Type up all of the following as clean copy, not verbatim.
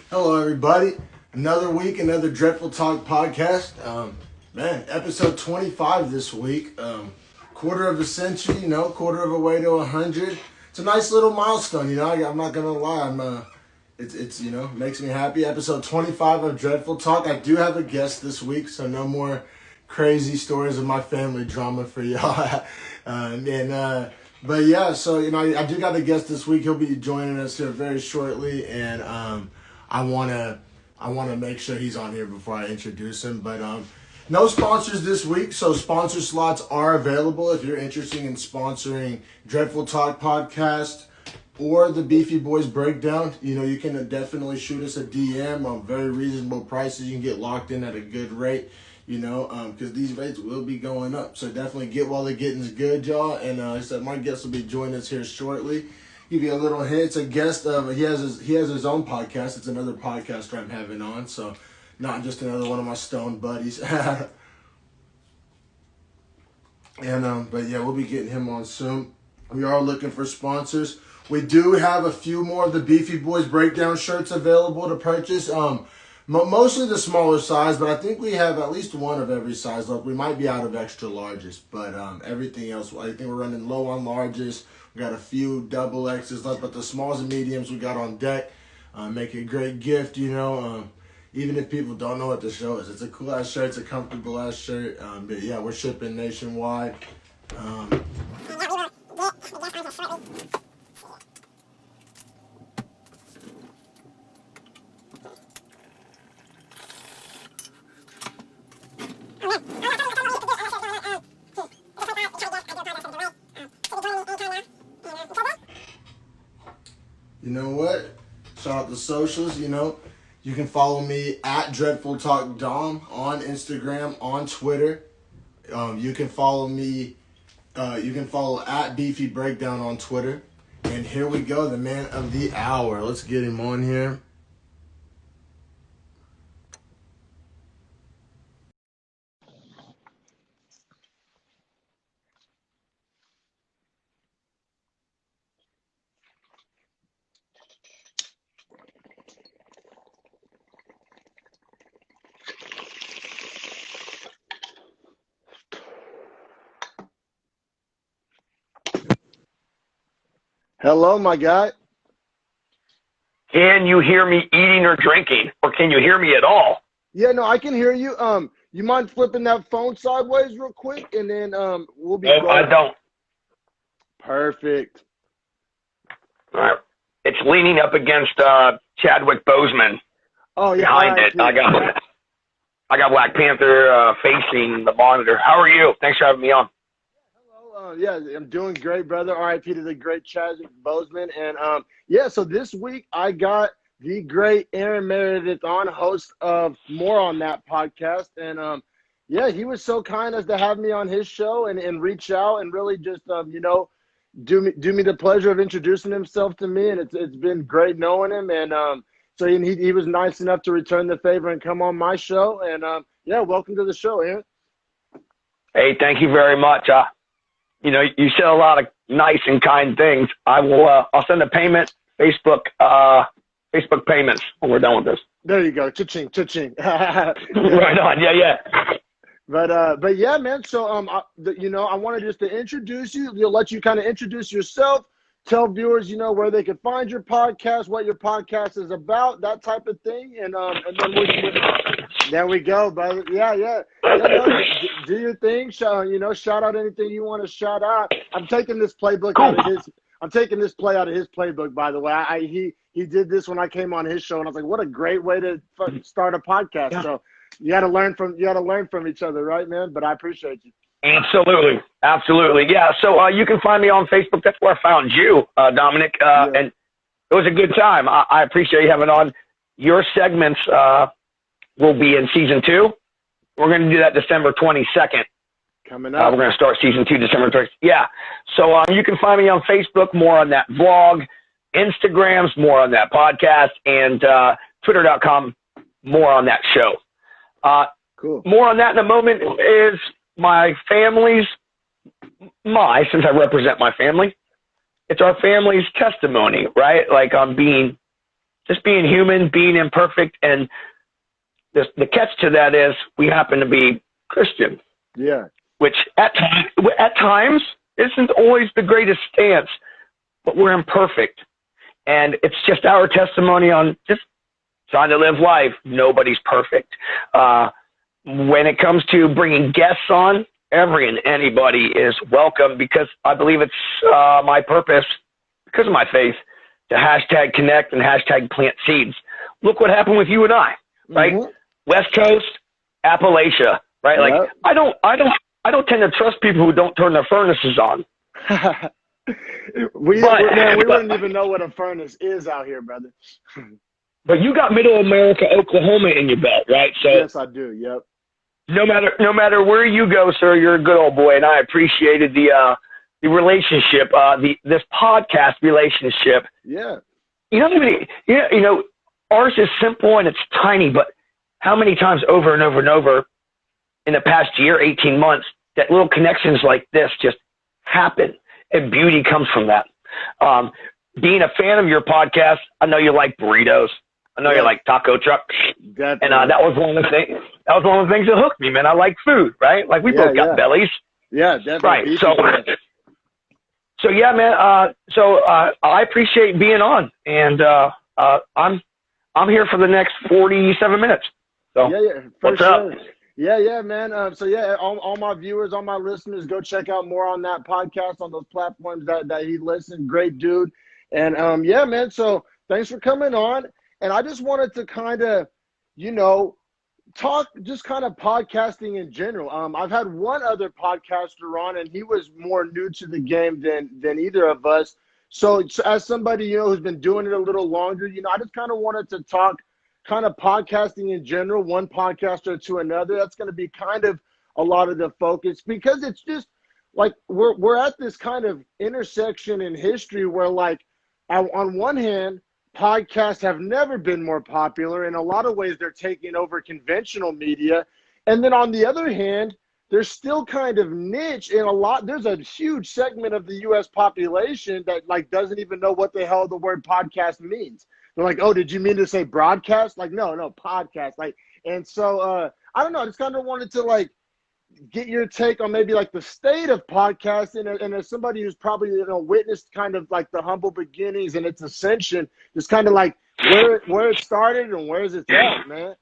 Hello, everybody. Another week, another Dreadful Talk podcast. Episode 25 this week. Quarter of a century, quarter of a way to 100. It's a nice little milestone, I'm not gonna lie. It's makes me happy. Episode 25 of Dreadful Talk. I do have a guest this week, so no more crazy stories of my family drama for y'all. But yeah, so I do got a guest this week. He'll be joining us here very shortly, and I wanna make sure he's on here before I introduce him. But no sponsors this week, so sponsor slots are available if you're interested in sponsoring Dreadful Talk podcast or the Beefy Boys Breakdown. You can definitely shoot us a DM on very reasonable prices. You can get locked in at a good rate, because these rates will be going up. So definitely get while the getting's good, y'all. And I said my guest will be joining us here shortly. Give you a little hint. It's a guest of he has his own podcast. It's another podcaster I'm having on, so not just another one of my stone buddies. But yeah, we'll be getting him on soon. We are looking for sponsors. We do have a few more of the Beefy Boys Breakdown shirts available to purchase. Mostly the smaller size, but I think we have at least one of every size left. We might be out of extra larges, but everything else, I think we're running low on larges. We got a few double X's left, but the smalls and mediums we got on deck. Make a great gift, even if people don't know what the show is. It's a cool ass shirt. It's a comfortable ass shirt. But yeah, we're shipping nationwide. You know what? Shout out the socials, You can follow me at Dreadful Talk Dom on Instagram, on Twitter. You can follow me, you can follow at Beefy Breakdown on Twitter. And here we go, the man of the hour. Let's get him on here. Hello, my guy. Can you hear me eating or drinking, or can you hear me at all? Yeah, no, I can hear you. You mind flipping that phone sideways real quick, and then we'll be. Nope, I don't. Perfect. All right. It's leaning up against Chadwick Boseman. Oh yeah. Behind right, it, I got Black Panther facing the monitor. How are you? Thanks for having me on. Yeah, I'm doing great, brother. R.I.P. to the great Chadwick Boseman. And so this week I got the great Arron Meredith on, host of More on That podcast. And he was so kind as to have me on his show and reach out and really just do me the pleasure of introducing himself to me. And it's been great knowing him. And so he was nice enough to return the favor and come on my show. And welcome to the show, Arron. Hey, thank you very much. You said a lot of nice and kind things. I'll send a payment, Facebook payments when we're done with this. There you go. Cha-ching, cha-ching. Right on. Yeah. But yeah, man. So, I wanted just to introduce you. We'll let you kind of introduce yourself, tell viewers, where they can find your podcast, what your podcast is about, that type of thing. And then there we go, brother. Yeah. Do your thing. Shout out anything you want to shout out. I'm taking this playbook out of his. I'm taking this play out of his playbook, by the way. He did this when I came on his show, and I was like, what a great way to start a podcast. Yeah. So you got to learn from each other, right, man? But I appreciate you. Absolutely. Yeah. So you can find me on Facebook. That's where I found you, Dominic. And it was a good time. I appreciate you having on. Your segments will be in season 2. We're going to do that December 22nd. Coming up. We're going to start season 2 December 20th. Yeah. So you can find me on Facebook, More on That blog, Instagrams, More on That podcast, and Twitter.com, More on That show. Cool. More on that in a moment is my family's, since I represent my family, it's our family's testimony, right? Like on being just being human, being imperfect. And the catch to that is we happen to be Christian. Yeah. Which at times isn't always the greatest stance, but we're imperfect. And it's just our testimony on just trying to live life. Nobody's perfect. When it comes to bringing guests on, every and anybody is welcome, because I believe it's my purpose, because of my faith, to hashtag connect and hashtag plant seeds. Look what happened with you and I, right? Mm-hmm. West Coast, Appalachia, right? Like, yep. I don't tend to trust people who don't turn their furnaces on. we wouldn't even know what a furnace is out here, brother. But you got Middle America, Oklahoma in your belt, right? So yes, I do. Yep. No matter where you go, sir, you're a good old boy, and I appreciated the relationship, this podcast relationship. Yeah. You know, ours is simple and it's tiny, but how many times over and over and over in the past year, 18 months, that little connections like this just happen, and beauty comes from that. Being a fan of your podcast, I know you like burritos. I know you like taco truck. Definitely. And that was one of the things. That was one of the things that hooked me, man. I like food, right? Like we both got bellies. Yeah, definitely. Right. So yeah, man. I appreciate being on, and I'm here for the next 47 minutes. So what's up? Yeah, man. All my viewers, all my listeners, go check out more on that podcast on those platforms that he listened. Great dude. And yeah, man. So thanks for coming on. And I just wanted to kind of, talk just kind of podcasting in general. I've had one other podcaster on, and he was more new to the game than either of us. So as somebody, who's been doing it a little longer, I just kind of wanted to talk kind of podcasting in general, one podcaster to another. That's going to be kind of a lot of the focus, because it's just like we're at this kind of intersection in history where, like, on one hand, podcasts have never been more popular. In a lot of ways, they're taking over conventional media. And then on the other hand, they're still kind of niche in there's a huge segment of the U.S. population that, like, doesn't even know what the hell the word podcast means. They're like, oh, did you mean to say broadcast? Like, no, podcast. Like, and so, I don't know. I just kind of wanted to, like, get your take on maybe like the state of podcasting, and as somebody who's probably witnessed kind of like the humble beginnings and its ascension, just kind of like where it started and where is it at, man.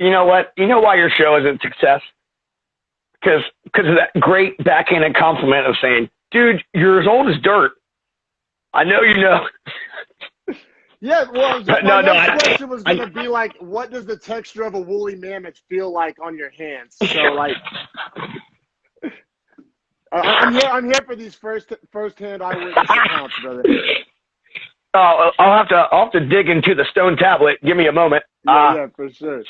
You know what? You know why your show is a success? Because of that great backhanded compliment of saying, dude, you're as old as dirt. I know you know. Yeah, well, my next question was going to be like, what does the texture of a woolly mammoth feel like on your hands? So, like, I'm here for these first-hand eyewitness accounts, brother. Oh, I'll have to dig into the stone tablet. Give me a moment. Yeah, for sure.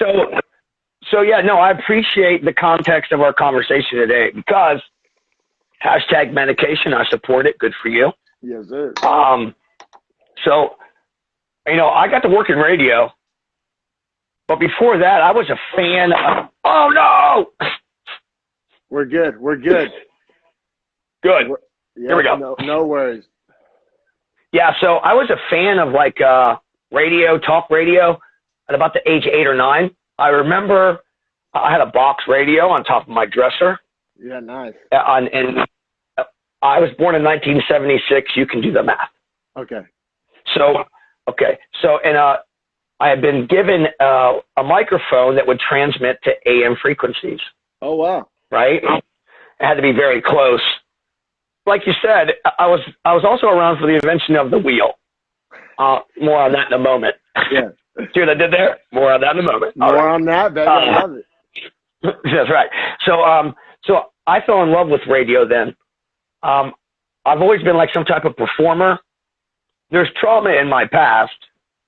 So yeah, no, I appreciate the context of our conversation today, because hashtag medication, I support it. Good for you. Yes, sir. So, I got to work in radio, but before that, I was a fan of, oh no! We're good. Good. Here we go. No worries. Yeah, so I was a fan of like talk radio at about the age of 8 or 9. I remember I had a box radio on top of my dresser. Yeah, nice. And I was born in 1976. You can do the math. Okay. So I had been given a microphone that would transmit to AM frequencies. Oh, wow. Right? It had to be very close. Like you said, I was also around for the invention of the wheel. More on that in a moment. Yeah. See what I did there? More on that in a moment. More on that, baby. I love it. That's right. So I fell in love with radio then. I've always been like some type of performer. There's trauma in my past.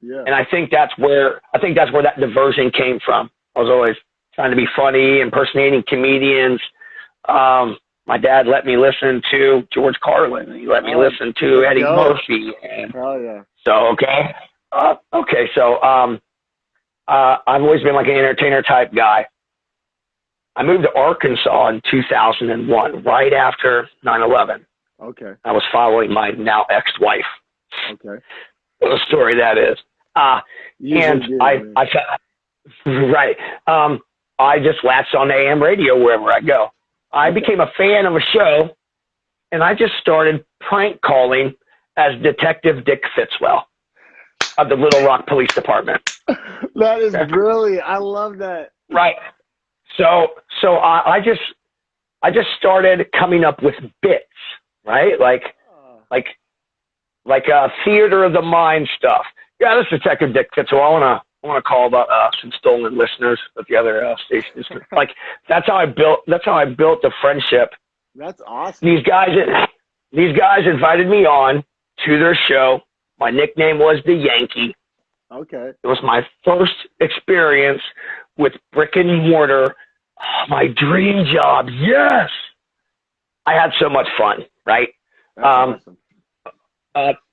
Yeah. And I think that's where that diversion came from. I was always trying to be funny, impersonating comedians. My dad let me listen to George Carlin. He let me listen to Eddie Murphy. And yeah. So, So I've always been like an entertainer type guy. I moved to Arkansas in 2001, right after 9/11. Okay. I was following my now ex-wife. Okay. What a story that is. And right. I just latched on AM radio wherever I go. I became a fan of a show, and I just started prank calling as Detective Dick Fitzwell of the Little Rock Police Department. That is brilliant. I love that. Right. So I just started coming up with bits, right? Like theater of the mind stuff. Yeah, this is Detective Dick Fitzwell. I want to call about some stolen listeners at the other stations. Like that's how I built the friendship. That's awesome. These guys invited me on to their show. My nickname was the Yankee. Okay. It was my first experience with brick and mortar. Oh, my dream job. Yes. I had so much fun, right? That's awesome.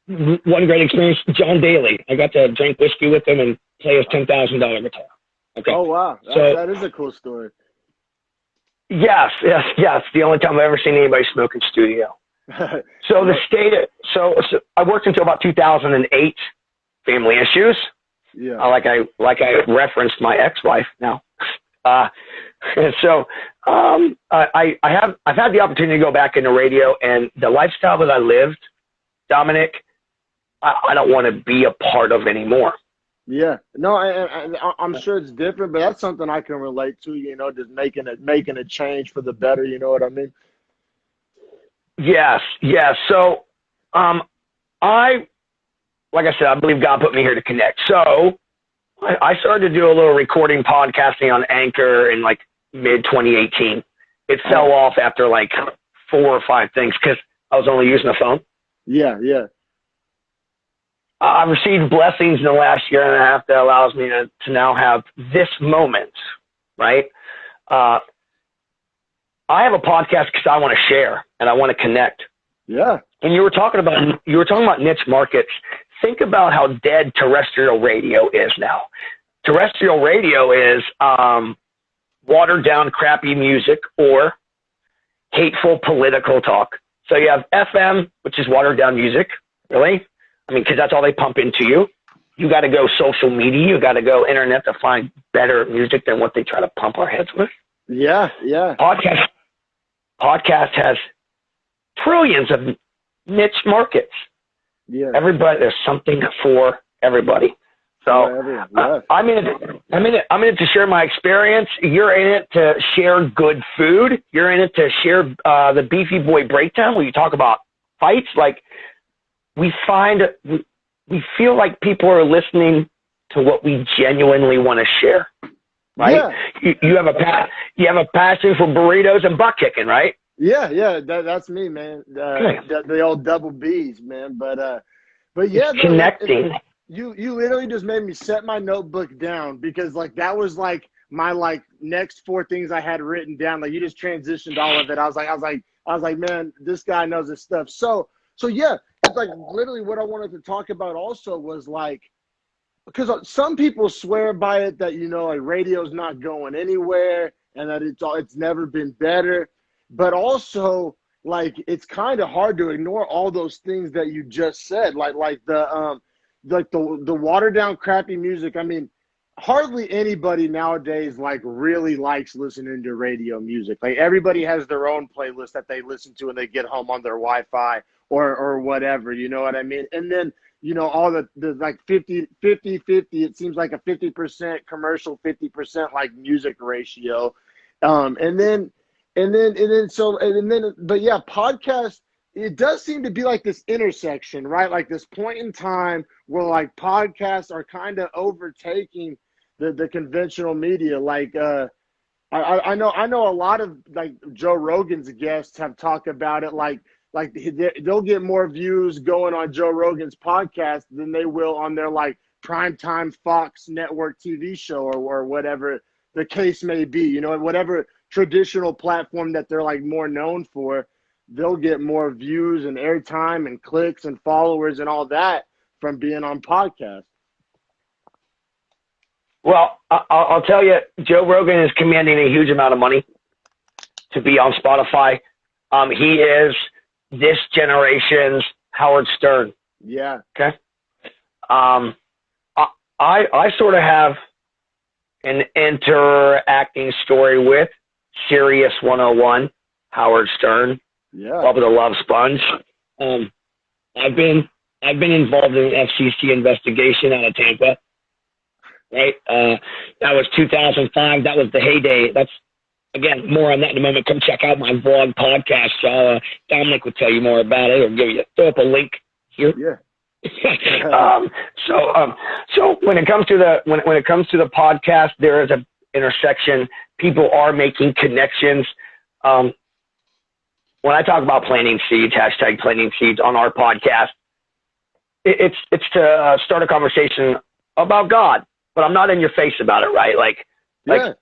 One great experience, John Daly. I got to drink whiskey with him and play his $10,000 guitar. Okay. Oh, wow. That is a cool story. Yes. The only time I've ever seen anybody smoke in studio. So so I worked until about 2008. Family issues. Yeah. Like I referenced my ex-wife now. And so I've had the opportunity to go back into radio, and the lifestyle that I lived, Dominic, I don't want to be a part of anymore. Yeah, no, I'm sure it's different, but that's something I can relate to. You know, just making a change for the better. You know what I mean? Yes. So, like I said, I believe God put me here to connect. So I started to do a little recording podcasting on Anchor in like mid 2018. It fell off after like 4 or 5 things because I was only using a phone. Yeah. I've received blessings in the last year and a half that allows me to now have this moment, right? I have a podcast because I want to share and I want to connect. Yeah. And you were talking about niche markets. Think about how dead terrestrial radio is now. Terrestrial radio is watered down, crappy music or hateful political talk. So you have FM, which is watered down music, really. I mean, because that's all they pump into you. You got to go social media. You got to go internet to find better music than what they try to pump our heads with. Yeah. Podcast has trillions of niche markets. Yeah. There's something for everybody. So I'm in it to share my experience. You're in it to share good food. You're in it to share the Beefy Boy Breakdown where you talk about fights. Like we feel like people are listening to what we genuinely want to share, right? Yeah. You have a passion for burritos and butt kicking, right? Yeah. That's me, man. The old double B's, man. But yeah, connecting. You literally just made me set my notebook down because like that was like my like next 4 things I had written down. Like you just transitioned all of it. I was like, man, this guy knows his stuff. So yeah, it's like literally what I wanted to talk about also was like, because some people swear by it that, you know, like radio's not going anywhere and that it's never been better. But also like, it's kind of hard to ignore all those things that you just said, like the watered down crappy music. I mean, hardly anybody nowadays like really likes listening to radio music. Like everybody has their own playlist that they listen to when they get home on their Wi-Fi or whatever, you know what I mean? And then, you know, all the like 50, it seems like a 50% commercial, 50% like music ratio. But yeah, podcast, it does seem to be like this intersection, right? Like this point in time where like podcasts are kind of overtaking the conventional media. Like, I know a lot of like Joe Rogan's guests have talked about it. Like they'll get more views going on Joe Rogan's podcast than they will on their like primetime Fox network TV show or whatever the case may be, you know, whatever traditional platform that they're like more known for, they'll get more views and airtime and clicks and followers and all that from being on podcasts. Well, I'll tell you, Joe Rogan is commanding a huge amount of money to be on Spotify. He is this generation's Howard Stern. Yeah. Okay. I sort of have an interacting story with Sirius 101, Howard Stern, Love of the Love Sponge. I've been involved in an FCC investigation out of Tampa. Right, that was 2005. That was the heyday. That's, again, more on that in a moment. Come check out my vlog podcast, y'all. Dominic will tell you more about it, or throw up a link here. Yeah. So when it comes to the podcast, there is an intersection. People are making connections. When I talk about planting seeds, hashtag planting seeds on our podcast, it's to start a conversation about God, but I'm not in your face about it, right? I'm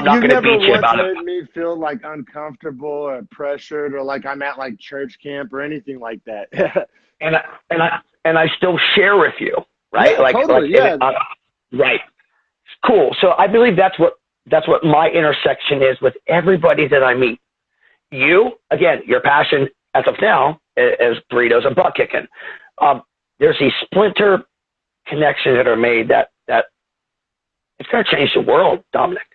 not going to beat you about it. You never once made me feel like uncomfortable or pressured, or like I'm at like church camp or anything like that. and I still share with you, right? Yeah, totally. Right. Cool. So I believe that's what my intersection is with everybody that I meet. You, again, your passion as of now is burritos and butt kicking. There's these splinter connections that are made that it's going to change the world, Dominic.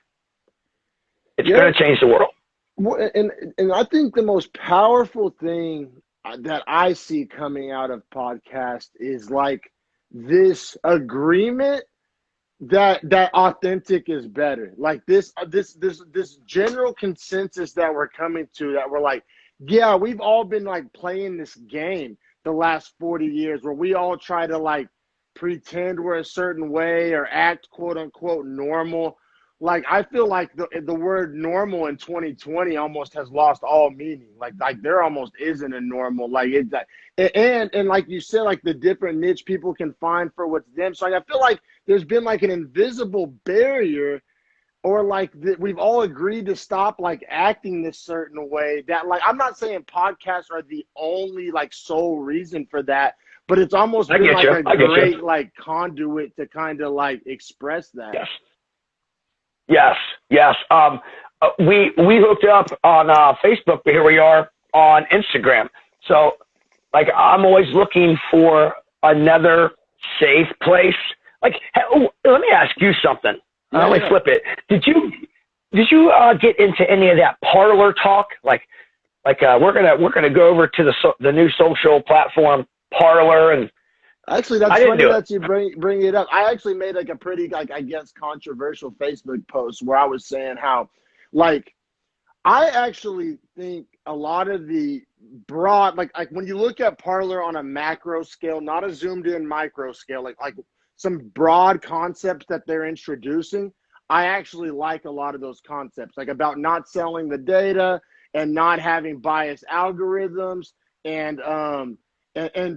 It's going to change the world. And I think the most powerful thing that I see coming out of podcast is like this agreement that authentic is better. Like this general consensus that we're coming to, that we're like, yeah, we've all been like playing this game the last 40 years where we all try to like pretend we're a certain way or act quote unquote normal. Like I feel like the word normal in 2020 almost has lost all meaning. Like there almost isn't a normal. Like it's that, and like you said, like the different niche people can find for what's them. So I feel like there's been like an invisible barrier, or like that we've all agreed to stop like acting this certain way. That, like, I'm not saying podcasts are the only like sole reason for that, but it's almost been like a great like conduit to kind of like express that. Yes. We hooked up on Facebook, but here we are on Instagram. So, like, I'm always looking for another safe place. Like, let me ask you something. Let me flip it. Did you get into any of that parlor talk? Like we're gonna go over to the new social platform Parlor, and actually that's funny that you bring it up. I actually made like a pretty like I guess controversial Facebook post where I was saying how like I actually think a lot of the broad like when you look at Parlor on a macro scale, not a zoomed in micro scale, like some broad concepts that they're introducing, I actually like a lot of those concepts, like about not selling the data and not having biased algorithms and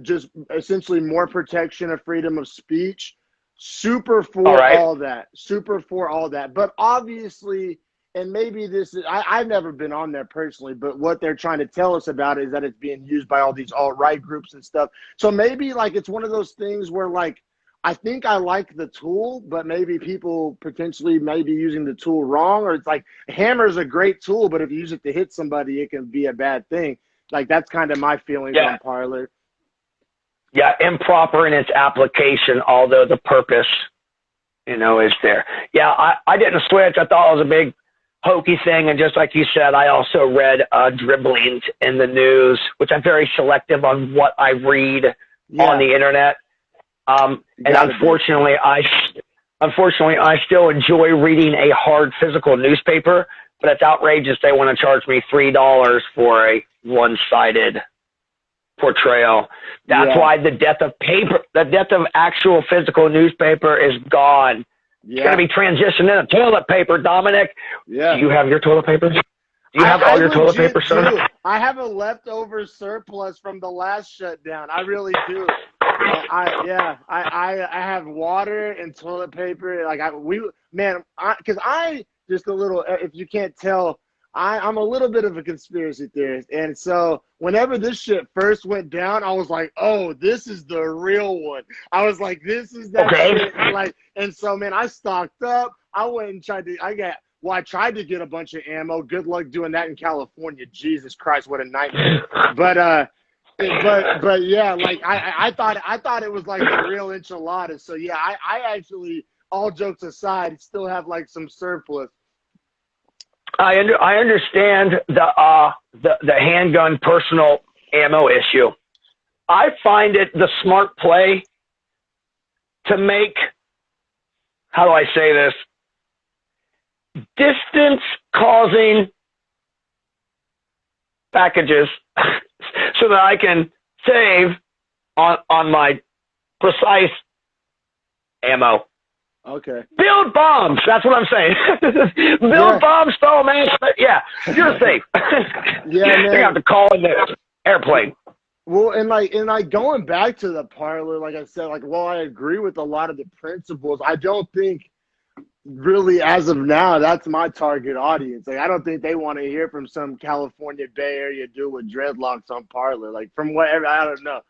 just essentially more protection of freedom of speech. Super for all that. But obviously, and maybe this is, I've never been on there personally, but what they're trying to tell us about is that it's being used by all these alt-right groups and stuff. So maybe like it's one of those things where like, I think I like the tool, but maybe people potentially may be using the tool wrong, or it's like a hammer is a great tool, but if you use it to hit somebody, it can be a bad thing. Like that's kind of my feelings on Parlor. Yeah, improper in its application, although the purpose, is there. Yeah, I didn't switch. I thought it was a big hokey thing, and just like you said, I also read dribblings in the news, which I'm very selective on what I read on the internet. And unfortunately, I still enjoy reading a hard physical newspaper, but it's outrageous. They want to charge me $3 for a one-sided portrayal. That's why the death of actual physical newspaper is gone. It's going to be transitioned into toilet paper, Dominic. Yeah. Do you have your toilet paper? Do you have all your toilet paper, sir? I have a leftover surplus from the last shutdown. I really do. I have water and toilet paper. Like because I just a little. If you can't tell, I'm a little bit of a conspiracy theorist, and so whenever this shit first went down, I was like, "Oh, this is the real one." I was like, "This is that shit." Like, and so man, I stocked up. I went and tried to. I tried to get a bunch of ammo. Good luck doing that in California. Jesus Christ, what a nightmare. But but yeah, like I thought it was like the real enchilada. So yeah, I actually, all jokes aside, still have like some surplus. I understand the handgun personal ammo issue. I find it the smart play to make, how do I say this, distance causing packages so that I can save on my precise ammo. Okay. Build bombs. That's what I'm saying. Build bombs, throw them in. Yeah, you're safe. Yeah, man. They have to call in the airplane. Well, and like going back to the parlor, like I said, like while I agree with a lot of the principles, I don't think really as of now that's my target audience. Like I don't think they want to hear from some California Bay Area dude with dreadlocks on parlor. Like from whatever, I don't know.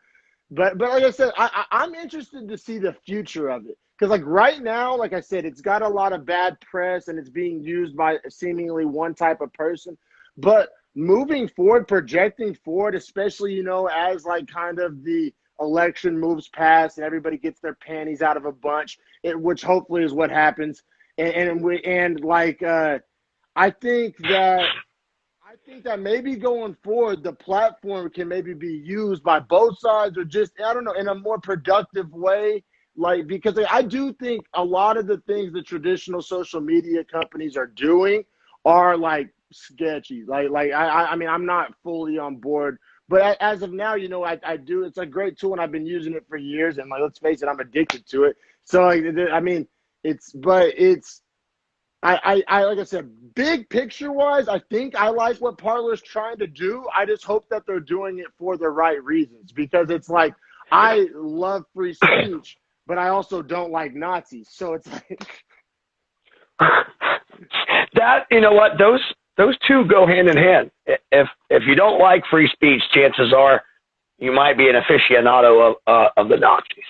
But like I said, I'm interested to see the future of it because like right now, like I said, it's got a lot of bad press and it's being used by seemingly one type of person. But moving forward, projecting forward, especially as like kind of the election moves past and everybody gets their panties out of a bunch, which hopefully is what happens. And like I think that. I think that maybe going forward, the platform can maybe be used by both sides or just, I don't know, in a more productive way. Like, because I do think a lot of the things the traditional social media companies are doing are like sketchy. I mean, I'm not fully on board, but as of now, I do, it's a great tool and I've been using it for years. And like, let's face it, I'm addicted to it. So, like, I mean, I like I said, big picture wise, I think I like what Parler's trying to do. I just hope that they're doing it for the right reasons because it's like I love free speech, but I also don't like Nazis. So it's like that, you know what, those two go hand in hand. If you don't like free speech, chances are you might be an aficionado of the Nazis.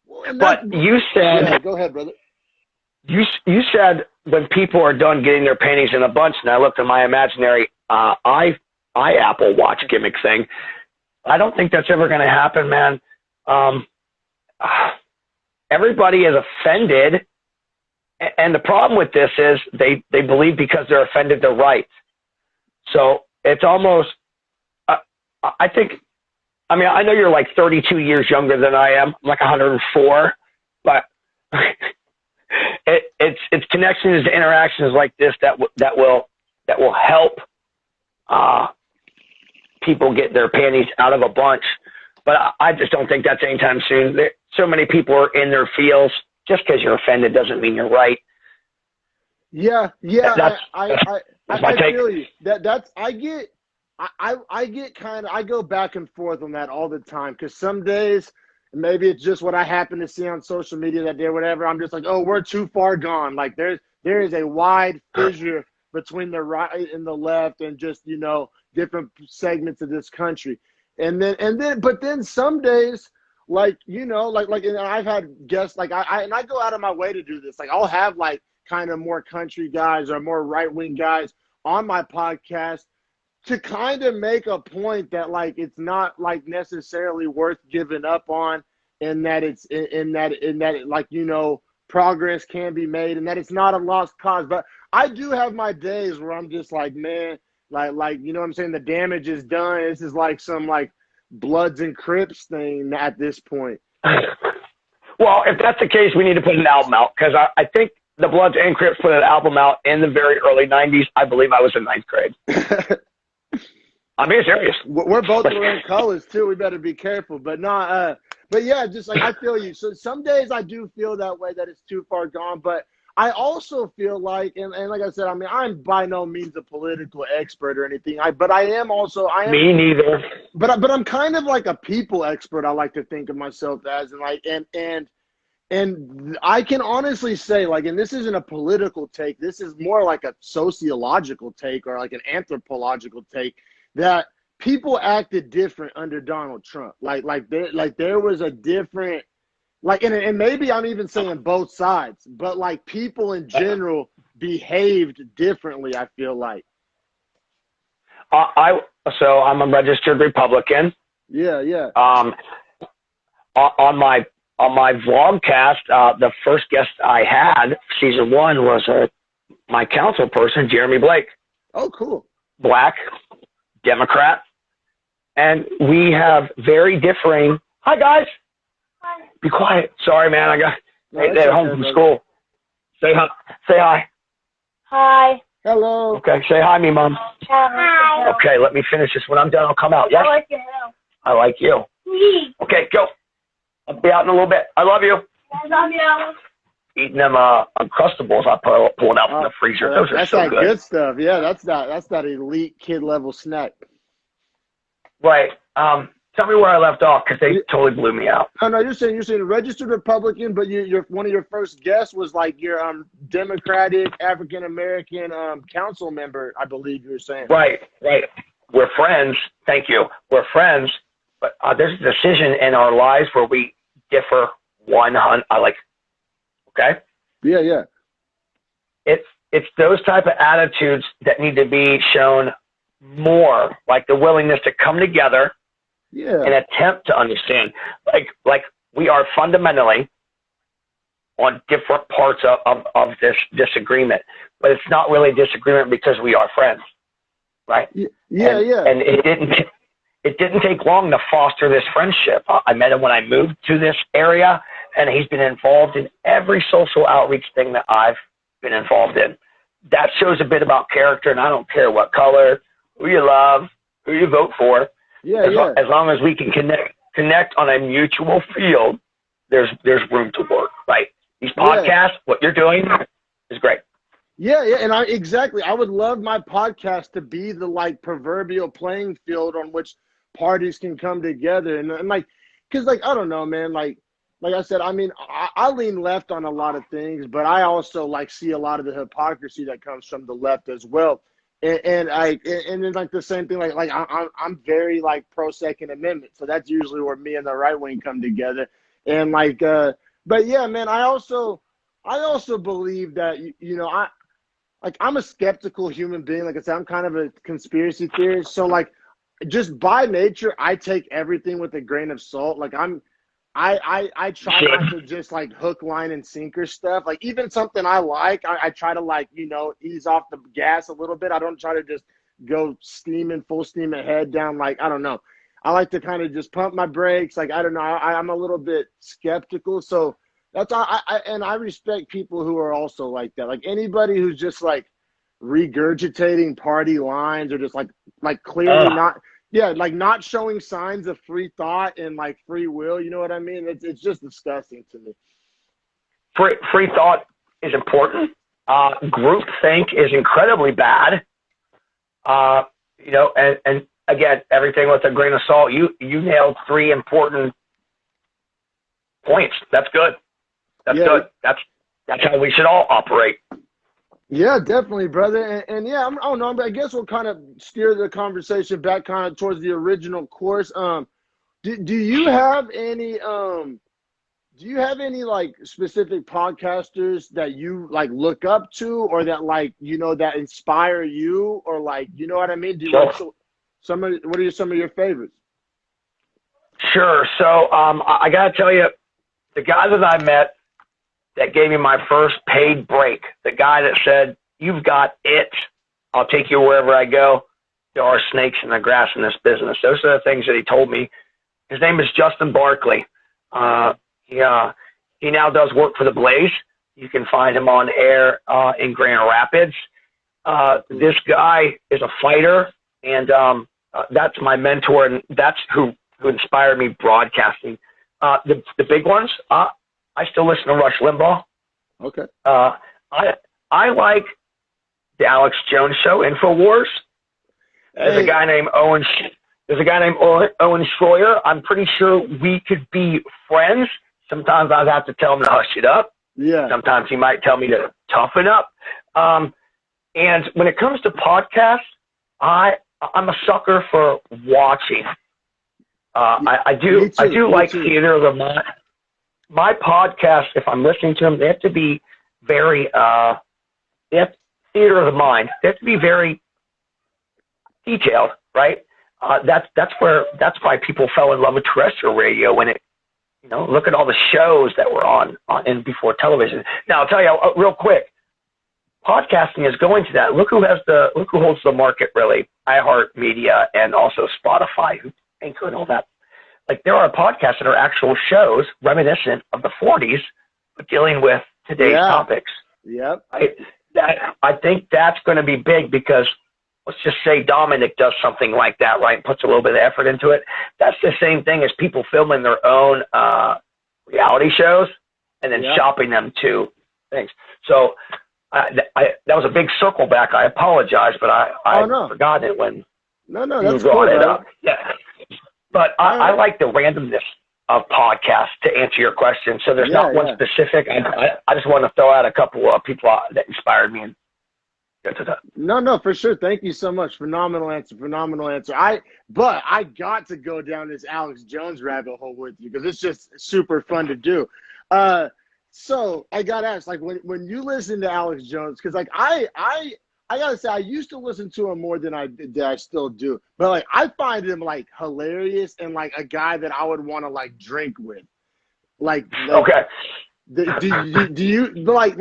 Well, but you said, yeah, go ahead, brother. You said when people are done getting their panties in a bunch, and I looked at my imaginary Apple Watch gimmick thing. I don't think that's ever going to happen, man. Everybody is offended, and the problem with this is they believe because they're offended they're right. So it's almost, I think, I mean, I know you're like 32 years younger than I am. I'm like 104, but it's connections, interactions like this that will help people get their panties out of a bunch. But I just don't think that's anytime soon. So many people are in their feels. Just because you're offended doesn't mean you're right. Yeah. I feel you. I go back and forth on that all the time because some days maybe it's just what I happen to see on social media that day or whatever. I'm just like, oh, we're too far gone. Like there is a wide fissure between the right and the left and just, different segments of this country. But then some days, like, and I've had guests, like I go out of my way to do this. Like I'll have like kind of more country guys or more right-wing guys on my podcast to kind of make a point that like it's not like necessarily worth giving up on, and that it's in that like progress can be made, and that it's not a lost cause. But I do have my days where I'm just like, man, like what I'm saying, the damage is done. This is like some like Bloods and Crips thing at this point. Well, if that's the case, we need to put an album out because I think the Bloods and Crips put an album out in the very early 90s. I believe I was in 9th grade. I'm being serious. We're both wearing colors too. We better be careful, but not. But yeah, just like I feel you. So some days I do feel that way, that it's too far gone. But I also feel like, and like I said, I mean, I'm by no means a political expert or anything. But I am also. Me neither. But I'm kind of like a people expert. I like to think of myself as, and I can honestly say, like, and this isn't a political take. This is more like a sociological take or like an anthropological take, that people acted different under Donald Trump. Like there was a different, like, and maybe I'm even saying both sides, but like people in general behaved differently, I feel like. So I'm a registered Republican. Yeah, yeah. On my vlogcast, the first guest I had, season 1, was my council person, Jeremy Blake. Oh, cool. Black, Democrat, and we have very differing. Hi guys. Hi. Be quiet. Sorry, man. I got they're home from school. Say hi. Say hi. Hi. Hello. Okay. Say hi, me mom. Hi. Okay. Let me finish this. When I'm done, I'll come out. Yes. I like your hair. I like you. Okay. Go. I'll be out in a little bit. I love you. I love you. Eating them Uncrustables I pulled out from the freezer. Those are so good. That's that good stuff. Yeah, that's that elite kid level snack. Right. Tell me where I left off, because they totally blew me out. No, you're saying registered Republican, but you're one of your first guests was like your Democratic African American council member, I believe you were saying. Right. We're friends. Thank you. We're friends, but there's a decision in our lives where we differ 100. Okay. Yeah. It's those type of attitudes that need to be shown more, like the willingness to come together. Yeah. And attempt to understand, like we are fundamentally on different parts of this disagreement, but it's not really a disagreement because we are friends, right? Yeah. And it didn't take long to foster this friendship. I met him when I moved to this area, and he's been involved in every social outreach thing that I've been involved in. That shows a bit about character, and I don't care what color, who you love, who you vote for. As long as we can connect on a mutual field, there's room to work, right? These podcasts, what you're doing is great. Yeah, and I would love my podcast to be the proverbial playing field on which parties can come together, and because I don't know, man, like I said, I mean, I lean left on a lot of things, but I also see a lot of the hypocrisy that comes from the left as well. And then the same thing, I'm very pro Second Amendment, so that's usually where me and the right wing come together. And but yeah, man, I also believe that I'm a skeptical human being. Like I said, I'm kind of a conspiracy theorist. So just by nature, I take everything with a grain of salt. I try not to just hook, line, and sinker stuff. Even something I I try to ease off the gas a little bit. I don't try to just go full steam ahead down. I don't know. I like to kind of just pump my brakes. I don't know. I'm a little bit skeptical. So that's I respect people who are also like that. Anybody who's just regurgitating party lines or just clearly not. Yeah, not showing signs of free thought and free will. You know what I mean? It's just disgusting to me. Free thought is important. Groupthink is incredibly bad. And again, everything with a grain of salt. You nailed 3 important points. That's good. That's good. That's how we should all operate. Yeah, definitely, brother. And yeah, I don't know, but I guess we'll kind of steer the conversation back kind of towards the original course. Do you have any specific podcasters that you look up to, or that that inspire you, or you know what I mean? Do you what are some of your favorites? Sure. So I gotta tell you, the guy that I met that gave me my first paid break, the guy that said, "You've got it. I'll take you wherever I go. There are snakes in the grass in this business." Those are the things that he told me. His name is Justin Barkley. He now does work for the Blaze. You can find him on air in Grand Rapids. This guy is a fighter, and that's my mentor, and that's who inspired me broadcasting. The big ones, I still listen to Rush Limbaugh. Okay. I like the Alex Jones Show, InfoWars. There's a guy named Owen Schroyer. I'm pretty sure we could be friends. Sometimes I'd have to tell him to hush it up. Yeah. Sometimes he might tell me to toughen up. And when it comes to podcasts, I'm a sucker for watching. I do like theater of the mind. My podcast, if I'm listening to them, they have to be very, theater of the mind. They have to be very detailed, right? that's why people fell in love with terrestrial radio when it, look at all the shows that were on and before television. Now I'll tell you real quick, podcasting is going to that. Look who holds the market really. iHeartMedia and also Spotify, who ain't doing all that. Like there are podcasts that are actual shows reminiscent of the 40s, but dealing with today's topics. Yep. I think that's going to be big because let's just say Dominic does something like that, right? And puts a little bit of effort into it. That's the same thing as people filming their own reality shows and then shopping them to things. So that was a big circle back. I apologize, but I forgot it when that's you brought cool, it up. Yeah. But I like the randomness of podcasts to answer your question. So there's not one specific. I just want to throw out a couple of people that inspired me. And No, for sure. Thank you so much. Phenomenal answer. But I got to go down this Alex Jones rabbit hole with you because it's just super fun to do. So I got to ask, like when you listen to Alex Jones, because like I gotta say, I used to listen to him more than I still do. But like, I find him like hilarious and like a guy that I would want to like drink with. Like okay. Do you like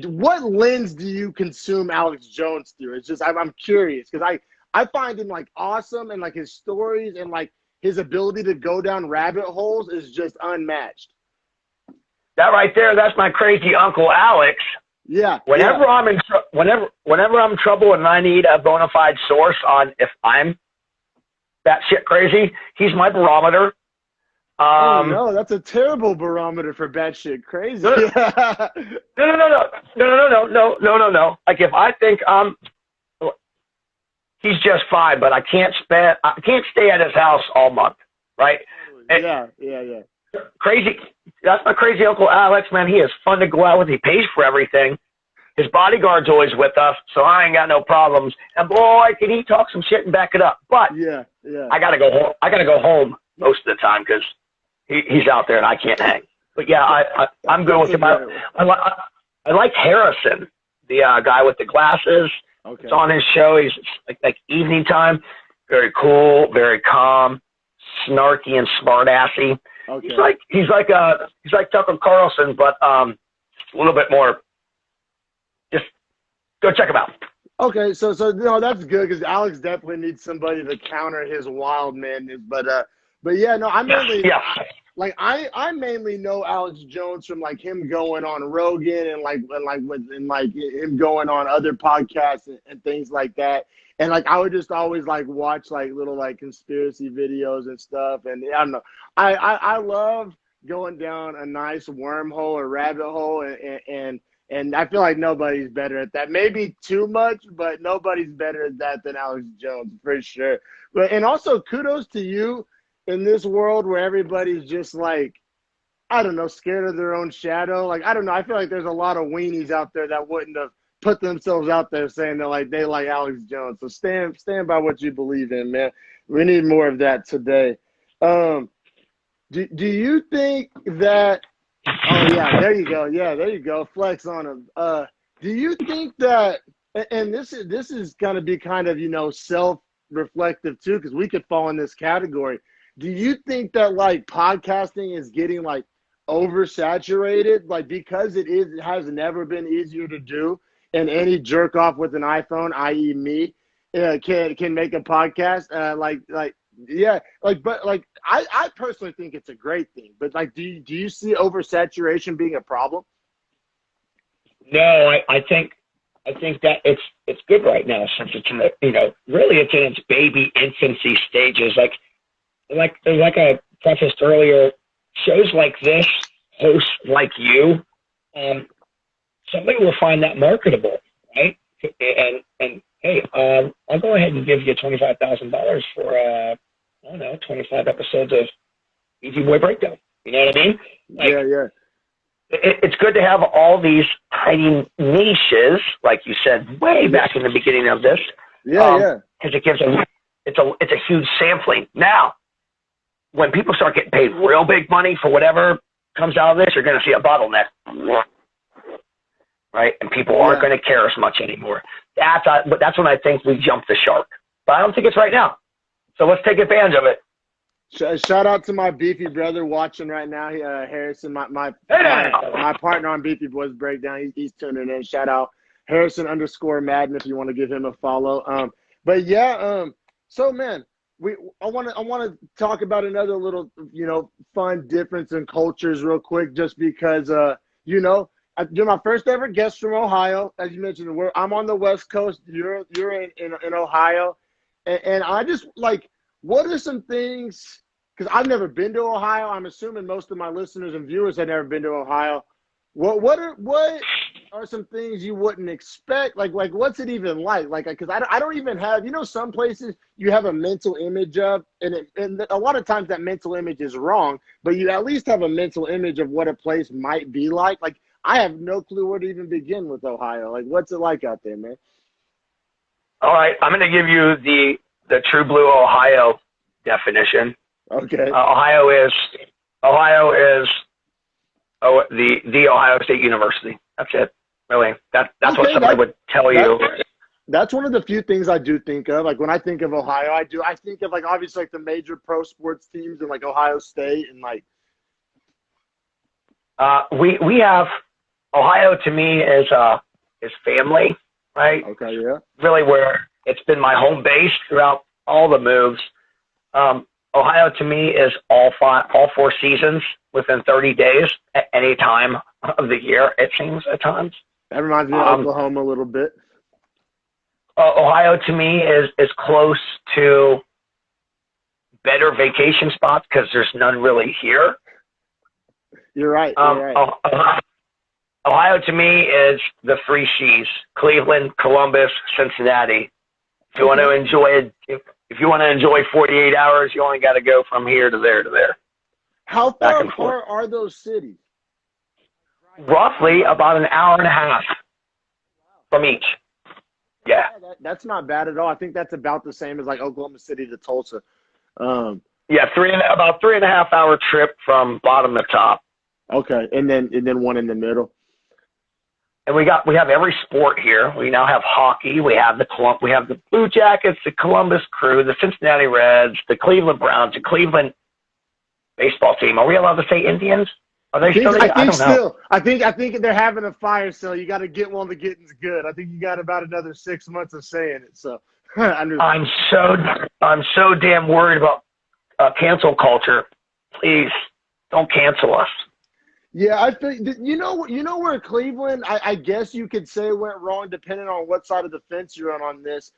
what lens do you consume Alex Jones through? It's just I'm curious because I find him like awesome and like his stories and like his ability to go down rabbit holes is just unmatched. That right there, that's my crazy Uncle Alex. Yeah. Whenever I'm in whenever I'm in trouble and I need a bona fide source on if I'm batshit crazy, he's my barometer. No, that's a terrible barometer for batshit crazy. No. Like if I think he's just fine, but I can't stay at his house all month, right? Yeah. Crazy. That's my crazy Uncle Alex, man. He is fun to go out with. He pays for everything. His bodyguard's always with us, so I ain't got no problems. And boy, can he talk some shit and back it up. But I gotta go home. I gotta go home most of the time because he's out there and I can't hang. But yeah, I'm good with him. I like Harrison, the guy with the glasses. Okay. It's on his show. He's like evening time. Very cool, very calm, snarky and smart assy. Okay. He's like Tucker Carlson, but a little bit more. Just go check him out. Okay, so no, that's good because Alex definitely needs somebody to counter his wild madness. But yeah, no, I mainly I mainly know Alex Jones from like him going on Rogan and him going on other podcasts and things like that. And like I would just always like watch like little like conspiracy videos and stuff. And I don't know. I love going down a nice wormhole or rabbit hole and I feel like nobody's better at that. Maybe too much, but nobody's better at that than Alex Jones for sure. But and also kudos to you in this world where everybody's just like, I don't know, scared of their own shadow. Like I don't know. I feel like there's a lot of weenies out there that wouldn't have put themselves out there saying they like Alex Jones. So stand by what you believe in, man. We need more of that today. Do you think that? Oh yeah, there you go. Yeah, there you go. Flex on him. Do you think that? And this is gonna be kind of self-reflective too, because we could fall in this category. Do you think that like podcasting is getting like oversaturated, like because it has never been easier to do? And any jerk off with an iPhone, i.e. me, can make a podcast. But I personally think it's a great thing. But like, do you see oversaturation being a problem? No, I think that it's good right now since it's really it's in its baby infancy stages. Like I prefaced earlier, shows like this, hosts like you, somebody will find that marketable, right? And hey, I'll go ahead and give you $25,000 for 25 episodes of Easy Boy Breakdown. You know what I mean? Yeah. It's good to have all these tiny niches, like you said, way back in the beginning of this. Yeah. Because it gives it's a huge sampling. Now, when people start getting paid real big money for whatever comes out of this, you're going to see a bottleneck. Right? And people aren't going to care as much anymore. That's when I think we jump the shark. But I don't think it's right now. So let's take advantage of it. Shout out to my Beefy brother watching right now. Harrison, my partner on Beefy Boys Breakdown. He's tuning in. Shout out Harrison_Madden if you want to give him a follow. But yeah, so man, I want to talk about another little fun difference in cultures real quick, just because you're my first ever guest from Ohio, as you mentioned. I'm on the West Coast. You're in Ohio, and I just like. What are some things, because I've never been to Ohio. I'm assuming most of my listeners and viewers have never been to Ohio. What are some things you wouldn't expect? Like what's it even like? Like, because I don't even have, some places you have a mental image of, and a lot of times that mental image is wrong, but you at least have a mental image of what a place might be like. Like, I have no clue where to even begin with Ohio. Like, what's it like out there, man? All right, I'm going to give you the true blue Ohio definition. Okay. Ohio is the Ohio State University. That's it. Really. That's what somebody would tell you. That's one of the few things I do think of. Like, when I think of Ohio, I think of, like, obviously, like, the major pro sports teams and, like, Ohio State and, like. We have Ohio, to me, is family, right? Okay, yeah. Really where it's been my home base throughout all the moves. Ohio, to me, is all 4 seasons within 30 days at any time of the year, it seems at times. That reminds me of Oklahoma a little bit. Ohio, to me, is close to better vacation spots because there's none really here. You're right. Ohio, to me, is the 3 C's: Cleveland, Columbus, Cincinnati. If you want to enjoy it, if you want to enjoy 48 hours, you only got to go from here to there to there. How far apart are those cities? Roughly about an hour and a half from each. Yeah. That's not bad at all. I think that's about the same as like Oklahoma City to Tulsa. Yeah, about 3.5 hour trip from bottom to top. Okay, and then one in the middle. And we have every sport here. We now have hockey. We have the Blue Jackets, the Columbus Crew, the Cincinnati Reds, the Cleveland Browns, the Cleveland baseball team. Are we allowed to say Indians? Are they still? I don't know. I think they're having a fire sale. You got to get while the getting's good. I think you got about another 6 months of saying it. So I'm so damn worried about cancel culture. Please don't cancel us. Yeah, I think where Cleveland, I guess you could say went wrong, depending on what side of the fence you're on this.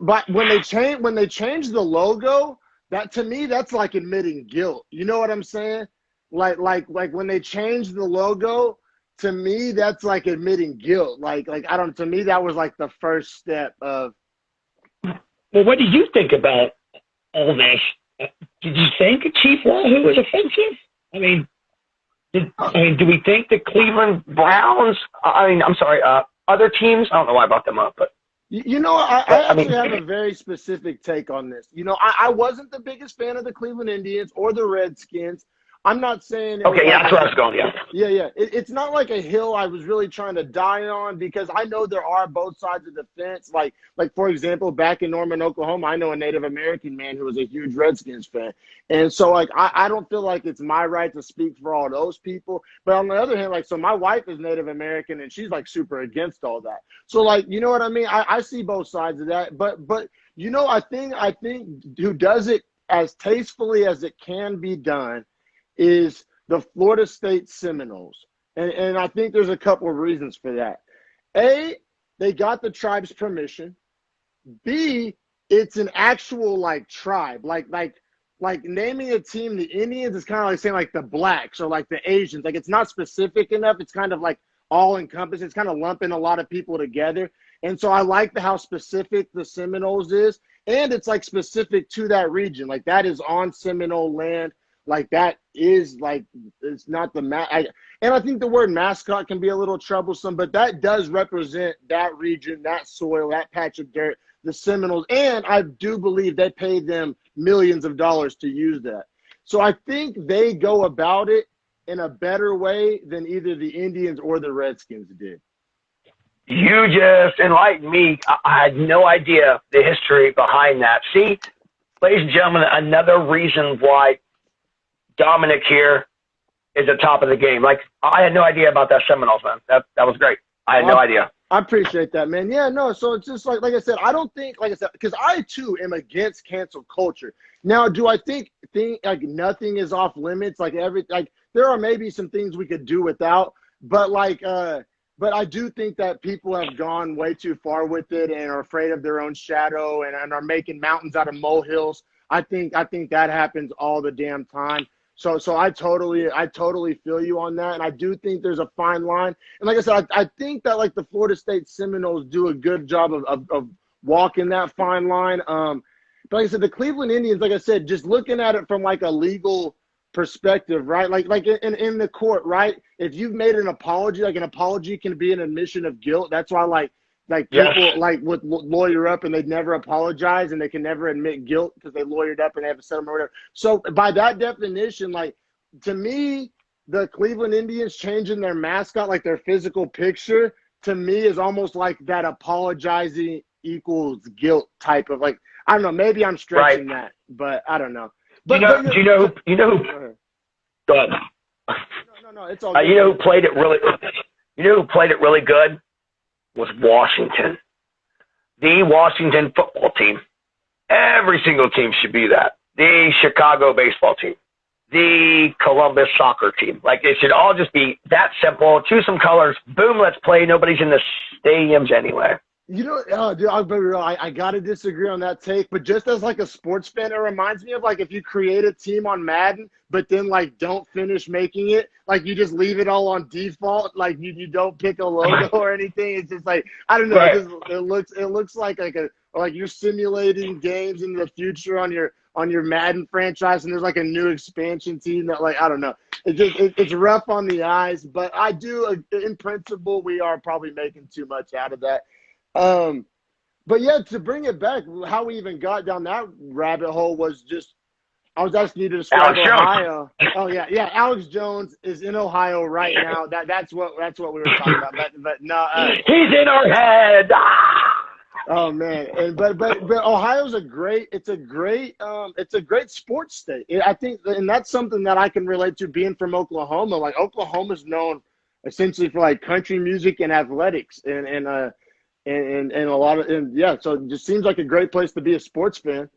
But when they changed the logo, that to me that's like admitting guilt. You know what I'm saying? Like when they changed the logo, to me that's like admitting guilt. To me that was like the first step of. Well, what did you think about all this? Did you think Chief Wahoo was offensive? I mean, do we think the Cleveland Browns? Other teams. I don't know why I brought them up, but I actually have a very specific take on this. I wasn't the biggest fan of the Cleveland Indians or the Redskins. I'm not saying. Okay, yeah, that's where I was going. Yeah. Yeah. It's not like a hill I was really trying to die on, because I know there are both sides of the fence. Like for example, back in Norman, Oklahoma, I know a Native American man who was a huge Redskins fan, and so I don't feel like it's my right to speak for all those people. But on the other hand, so my wife is Native American and she's super against all that. So you know what I mean? I see both sides of that. But I think who does it as tastefully as it can be done is the Florida State Seminoles. And I think there's a couple of reasons for that. A, they got the tribe's permission. B, it's an actual tribe. Like naming a team the Indians is kind of like saying the blacks or the Asians. It's not specific enough. It's kind of all encompassing. It's kind of lumping a lot of people together. And so I like how specific the Seminoles is. And it's specific to that region. That is on Seminole land. That is it's not the and I think the word mascot can be a little troublesome, but that does represent that region, that soil, that patch of dirt, the Seminoles, and I do believe they paid them millions of dollars to use that. So I think they go about it in a better way than either the Indians or the Redskins did. You just enlightened me. I had no idea the history behind that. See, ladies and gentlemen, another reason why Dominic here is at top of the game. Like, I had no idea about that Seminoles, man. That was great. I had no idea. I appreciate that, man. Yeah, no, so it's just like I said, I don't think, like I said, because I too am against cancel culture. Now, do I think like nothing is off limits? Like there are maybe some things we could do without, but but I do think that people have gone way too far with it and are afraid of their own shadow and are making mountains out of molehills. I think that happens all the damn time. So I totally feel you on that, and I do think there's a fine line. And like I said, I think that like the Florida State Seminoles do a good job of walking that fine line. But like I said, the Cleveland Indians, like I said, just looking at it from like a legal perspective, right? Like in the court, right? If you've made an apology, like an apology can be an admission of guilt. That's why like people like would lawyer up and they'd never apologize and they can never admit guilt because they lawyered up and they have a settlement or whatever. So by that definition, like to me, the Cleveland Indians changing their mascot, like their physical picture, to me is almost like that apologizing equals guilt type of like, I don't know, maybe I'm stretching that, but I don't know. But do you know who? Go ahead. No, it's all good. You know who played it really? You know who played it really good? Was Washington. The Washington football team. Every single team should be that. The Chicago baseball team. The Columbus soccer team. Like, it should all just be that simple. Choose some colors. Boom, let's play. Nobody's in the stadiums anyway. You know, dude, I'll be real. I got to disagree on that take. But just as like a sports fan, it reminds me of like if you create a team on Madden, but then like don't finish making it, like you just leave it all on default, like you don't pick a logo or anything. It's just like, I don't know. Right. It looks like you're simulating games in the future on your Madden franchise, and there's like a new expansion team that, like, I don't know. It's rough on the eyes, but I do, in principle, we are probably making too much out of that. But yeah, to bring it back, how we even got down that rabbit hole was just, I was asking you to describe Ohio. Oh yeah, Alex Jones is in Ohio right now. That's what we were talking about. But no, he's in our head. Oh man, but Ohio's a great sports state. I think, and that's something that I can relate to being from Oklahoma. Like Oklahoma's known essentially for like country music and athletics, and a lot of, and yeah, so it just seems like a great place to be a sports fan.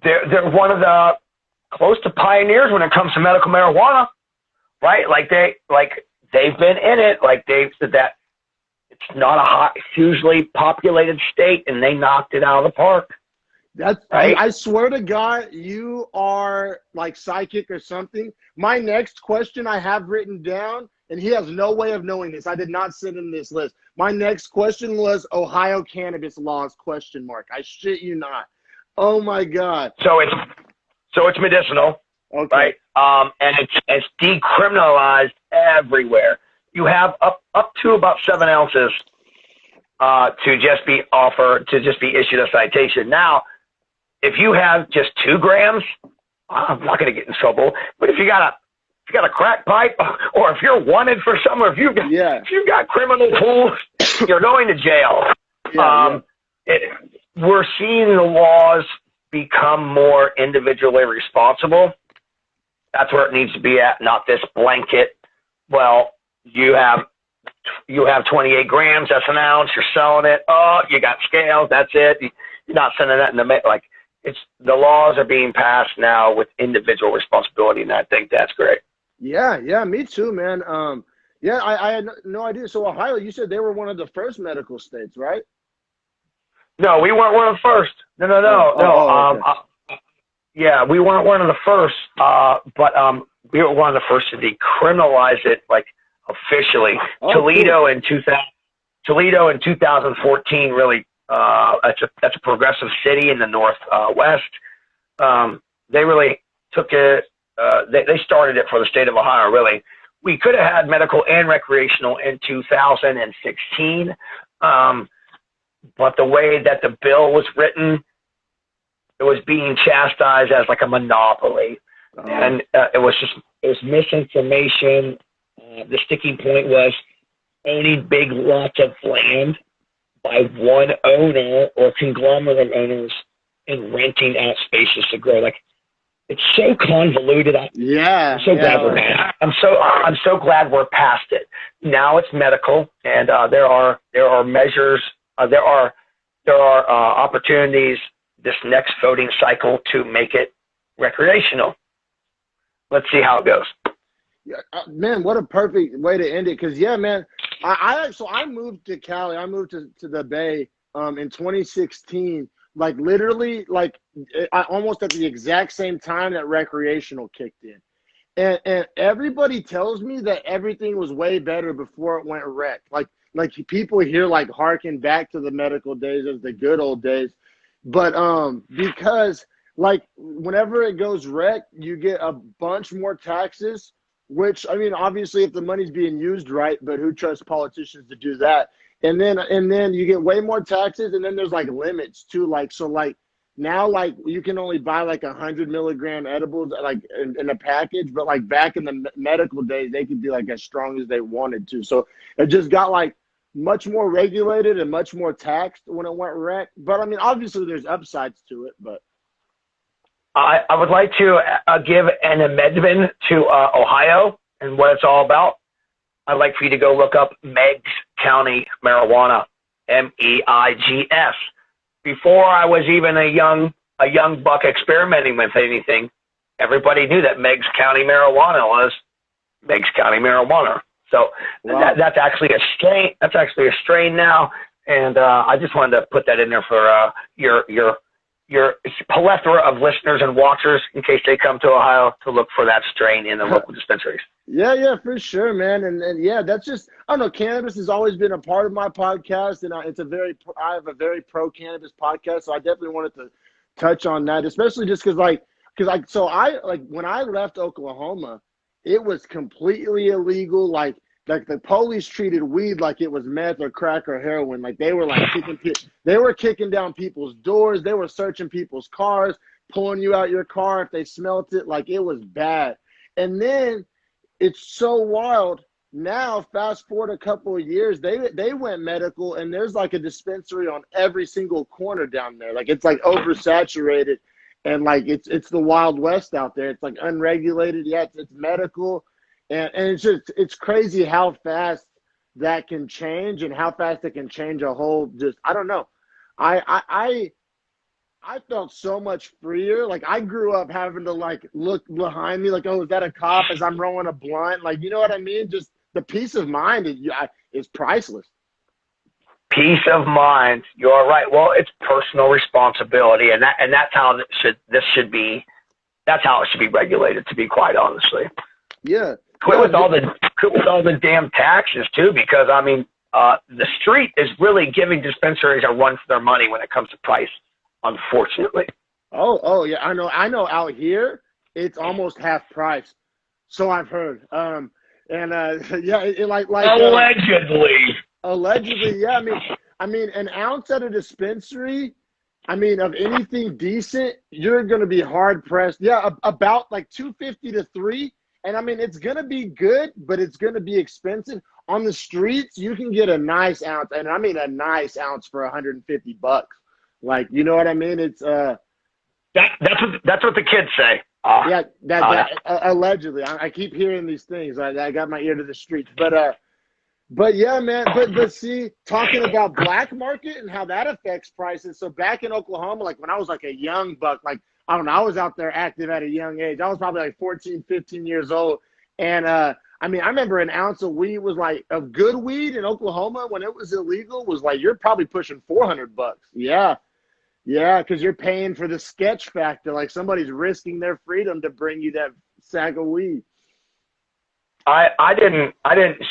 They're one of the close to pioneers when it comes to medical marijuana, right? Like they've been in it. Like they've said that it's not a hugely populated state, and they knocked it out of the park. That's right? I swear to God, you are like psychic or something. My next question I have written down, and he has no way of knowing this. I did not send him this list. My next question was Ohio cannabis laws ? I shit you not. Oh my God. So it's medicinal, okay, right? And it's decriminalized everywhere. You have up to about 7 ounces to just be issued a citation. Now, if you have just 2 grams, I'm not going to get in trouble. But if you got a crack pipe, or if you're wanted for something, if you've got criminal tools, you're going to jail. We're seeing the laws become more individually responsible. That's where it needs to be at, not this blanket. Well, you have 28 grams, that's an ounce, you're selling it. Oh, you got scales, that's it. You're not sending that in the like. The laws are being passed now with individual responsibility, and I think that's great. Yeah, me too, man. I had no idea. So Ohio, you said they were one of the first medical states, right? No, we weren't one of the first. No. Okay. Yeah, we weren't one of the first, but we were one of the first to decriminalize it, like officially. Toledo in 2014 really. That's a progressive city in the northwest. They really took it. They started it for the state of Ohio. Really, we could have had medical and recreational in 2016. But the way that the bill was written, it was being chastised as like a monopoly. And it was misinformation. The sticking point was owning big lots of land by one owner or conglomerate owners and renting out spaces to grow. Like, it's so convoluted. I'm so glad we're past. I'm so glad we're past it. Now it's medical, and there are measures. There are opportunities this next voting cycle to make it recreational. Let's see how it goes. Yeah, man, what a perfect way to end it. Because yeah, man, I moved to Cali. I moved to the Bay in 2016. Like literally, like I almost at the exact same time that recreational kicked in, and everybody tells me that everything was way better before it went rec. Like people here like harken back to the medical days as the good old days, but because like whenever it goes rec, you get a bunch more taxes. Which I mean, obviously, if the money's being used right, but who trusts politicians to do that? And then you get way more taxes, and then there's like limits too. Like so, like now, like you can only buy like 100 milligram edibles like in a package, but like back in the medical days, they could be like as strong as they wanted to. So it just got like much more regulated and much more taxed when it went rec. But I mean, obviously, there's upsides to it, but. I would like to give an amendment to Ohio and what it's all about. I'd like for you to go look up Meigs County Marijuana, MEIGS. Before I was even a young buck experimenting with anything, everybody knew that Meigs County Marijuana was Meigs County Marijuana. So wow. That's actually a strain. That's actually a strain now, and I just wanted to put that in there for your plethora of listeners and watchers in case they come to Ohio to look for that strain in the local dispensaries. Yeah, for sure, man. And yeah, that's just, I don't know, cannabis has always been a part of my podcast, and I have a very pro cannabis podcast. So I definitely wanted to touch on that, especially just because when I left Oklahoma, it was completely illegal. Like the police treated weed like it was meth or crack or heroin. Like they were like kicking down people's doors. They were searching people's cars, pulling you out your car if they smelt it. Like it was bad. And then it's so wild. Now, fast forward a couple of years, they went medical, and there's like a dispensary on every single corner down there. Like it's like oversaturated, and like it's the Wild West out there. It's like unregulated. Yeah, it's medical. And it's crazy how fast that can change and how fast it can change a whole, just, I don't know. I felt so much freer. Like I grew up having to like look behind me like, oh, is that a cop as I'm rolling a blunt? Like, you know what I mean? Just the peace of mind is priceless. Peace of mind. You're right. Well, it's personal responsibility, and that's how this should be. That's how it should be regulated, to be quite honestly. Yeah. Quit with all the damn taxes too, because I mean, the street is really giving dispensaries a run for their money when it comes to price, unfortunately. Oh yeah, I know. Out here, it's almost half price. So I've heard. Yeah, allegedly, yeah. I mean, an ounce at a dispensary. I mean, of anything decent, you're gonna be hard pressed. Yeah, about like $2.50 to $3. And I mean, it's going to be good, but it's going to be expensive. On the streets, you can get a nice ounce, and I mean a nice ounce for $150. Like, you know what I mean? It's that's what the kids say. Allegedly. I keep hearing these things. I got my ear to the streets. But yeah, man. But see, talking about black market and how that affects prices. So back in Oklahoma, like when I was like a young buck, like I don't know, I was out there active at a young age. I was probably like 14, 15 years old. And I mean, I remember an ounce of weed was like, of good weed in Oklahoma when it was illegal was like, you're probably pushing $400. Yeah. Yeah. Cause you're paying for the sketch factor. Like somebody's risking their freedom to bring you that sack of weed. I didn't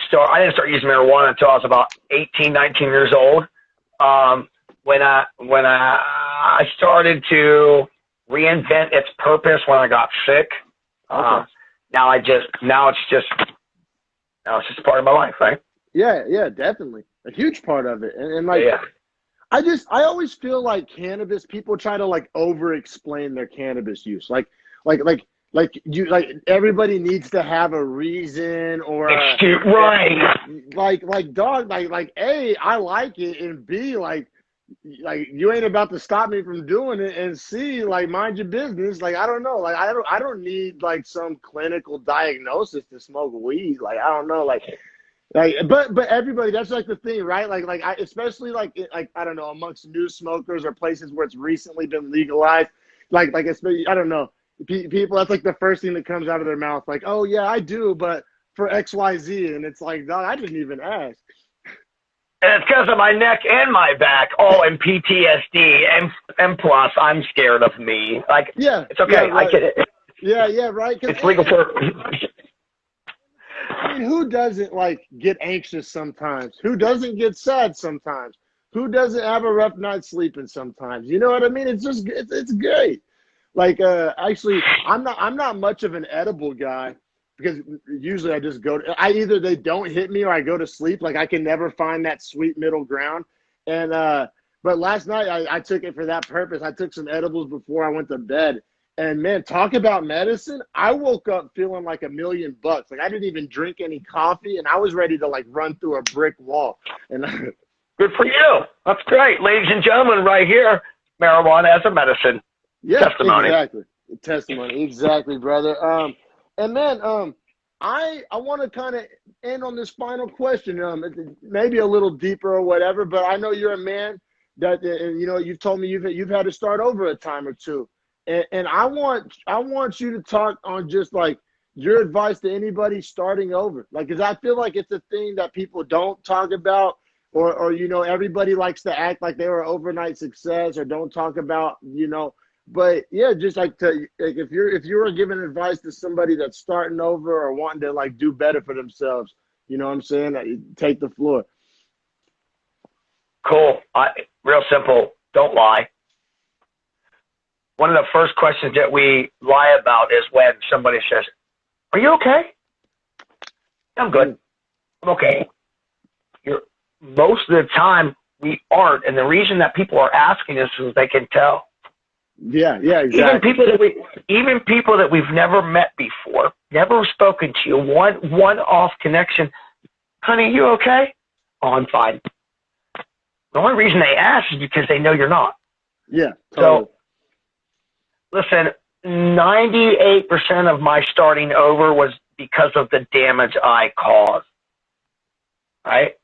start using marijuana until I was about 18, 19 years old. When I started to reinvent its purpose when I got sick. Okay. Now it's just part of my life, right? Yeah, definitely. A huge part of it. And like, yeah. I always feel like cannabis, people try to like over explain their cannabis use. Like everybody needs to have a reason or right. Like dog, like A, I like it, and B, like like you ain't about to stop me from doing it, and C, like mind your business. Like I don't know, like I don't need like some clinical diagnosis to smoke weed. Like I don't know, but everybody, that's like the thing, right? Like I especially like I don't know, amongst new smokers or places where it's recently been legalized. Like especially, I don't know, people, that's like the first thing that comes out of their mouth, like, oh yeah, I do, but for XYZ, and it's like, no, I didn't even ask. And it's because of my neck and my back. Oh, and PTSD, and plus, I'm scared of me. Like, Yeah, it's okay. yeah, right. I get it. Yeah, right. It's legal for. I mean, who doesn't like get anxious sometimes? Who doesn't get sad sometimes? Who doesn't have a rough night sleeping sometimes? You know what I mean? It's just it's great. Like actually, I'm not much of an edible guy because usually I just go. I either they don't hit me or I go to sleep. Like I can never find that sweet middle ground. And but last night I took it for that purpose. I took some edibles before I went to bed. And man, talk about medicine. I woke up feeling like $1,000,000. Like I didn't even drink any coffee, and I was ready to like run through a brick wall. And Good for you. That's great. Ladies and gentlemen, right here, marijuana as a medicine. yeah, Testimony. exactly. Testimony, exactly, brother. And man, I want to kind of end on this final question. Maybe a little deeper or whatever, but I know you're a man that you know you've told me you've had to start over a time or two. And I want you to talk on just like your advice to anybody starting over. Like, cause I feel like it's a thing that people don't talk about, or you know, everybody likes to act like they were overnight success or don't talk about, you know, but yeah, just like if you were giving advice to somebody that's starting over or wanting to like do better for themselves, you know what I'm saying? Take the floor. Cool. Real simple. Don't lie. One of the first questions that we lie about is when somebody says, "Are you okay?" I'm good. I'm okay. Most of the time we aren't, and the reason that people are asking us is they can tell. Yeah, exactly. Even people that we've never met before, never spoken to you, one-off connection. Honey, you okay? Oh, I'm fine. The only reason they ask is because they know you're not. Yeah, totally. So, listen, 98% of my starting over was because of the damage I caused. Right?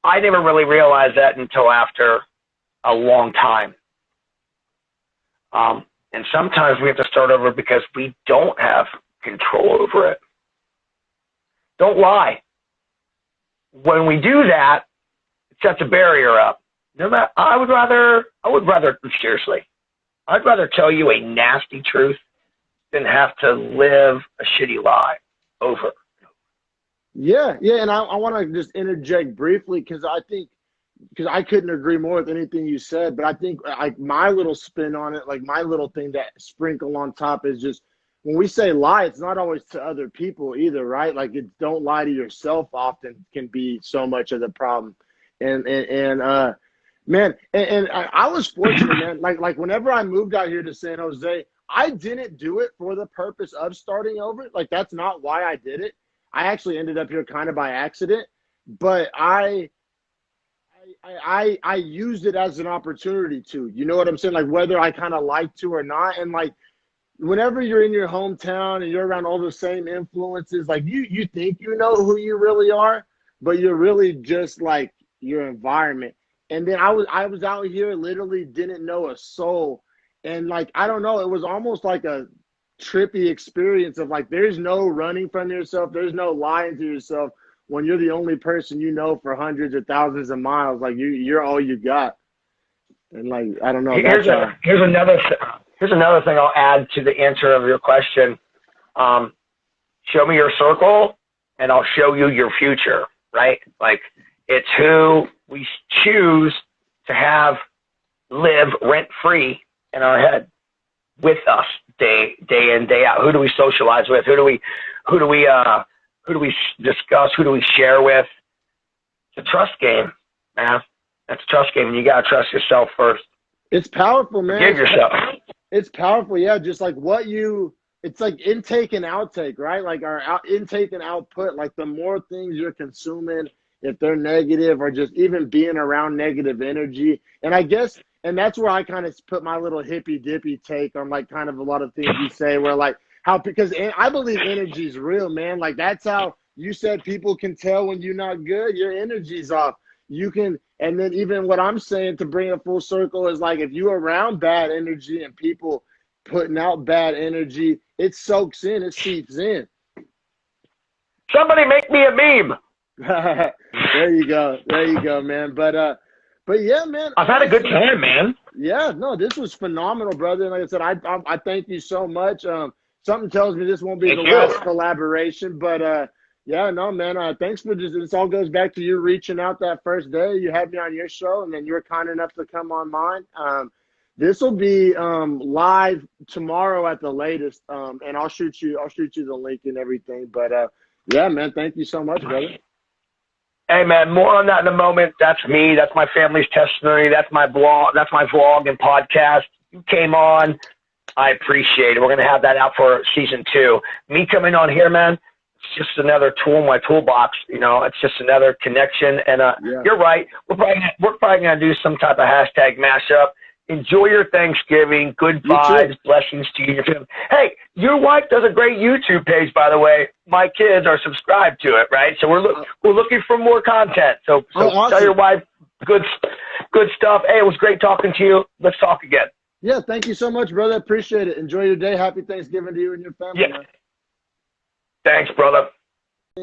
I never really realized that until after a long time. And sometimes we have to start over because we don't have control over it. Don't lie. When we do that, it sets a barrier up. I would rather, seriously, I'd rather tell you a nasty truth than have to live a shitty lie over. Yeah, and I want to just interject briefly because I couldn't agree more with anything you said, but I think like my little spin on it, like my little thing that sprinkle on top is just when we say lie, it's not always to other people either, right? Like don't lie to yourself often can be so much of the problem. And man, and I was fortunate, man. Like whenever I moved out here to San Jose, I didn't do it for the purpose of starting over. Like that's not why I did it. I actually ended up here kind of by accident, but I used it as an opportunity to, you know what I'm saying? Like whether I kind of like to or not. And like, whenever you're in your hometown and you're around all the same influences, like you think you know who you really are, but you're really just like your environment. And then I was out here, literally didn't know a soul. And like, I don't know, it was almost like a trippy experience of like, there's no running from yourself. There's no lying to yourself when you're the only person you know for hundreds or thousands of miles. Like you're all you got. And like, I don't know. Here's another thing I'll add to the answer of your question. Show me your circle and I'll show you your future, right? Like it's who we choose to have live rent free in our head with us day in, day out. Who do we socialize with? Who do we discuss? Who do we share with? It's a trust game, man. That's a trust game, and you gotta trust yourself first. It's powerful, man. Forgive yourself. It's powerful, yeah. Just like it's like intake and outtake, right? Like our intake and output. Like the more things you're consuming if they're negative or just even being around negative energy. And I guess, and that's where I kind of put my little hippy dippy take on like kind of a lot of things you say where like how, because I believe energy is real, man. Like that's how you said people can tell when you're not good, your energy's off. You can, and then even what I'm saying to bring it full circle is like if you're around bad energy and people putting out bad energy, it soaks in, it seeps in. Somebody make me a meme. There you go, man. But yeah, man. I've had a good time, man. Yeah, no, this was phenomenal, brother. And like I said, I thank you so much. Something tells me this won't be the last collaboration, but yeah, no, man. Thanks for this. This all goes back to you reaching out that first day. You had me on your show, and then you were kind enough to come on mine. This will be live tomorrow at the latest, and I'll shoot you the link and everything. But yeah, man, thank you so much, brother. Hey, man, more on that in a moment. That's me. That's my family's testimony. That's my blog. That's my vlog and podcast. You came on. I appreciate it. We're going to have that out for season 2. Me coming on here, man, it's just another tool in my toolbox. You know, it's just another connection. And You're right. We're probably going to do some type of hashtag mashup. Enjoy your Thanksgiving. Good vibes. Blessings to you and your family. Hey, your wife does a great YouTube page, by the way. My kids are subscribed to it, right? So we're looking for more content. So awesome. Tell your wife good stuff. Hey, it was great talking to you. Let's talk again. Yeah, thank you so much, brother. Appreciate it. Enjoy your day. Happy Thanksgiving to you and your family. Yeah. Man. Thanks, brother.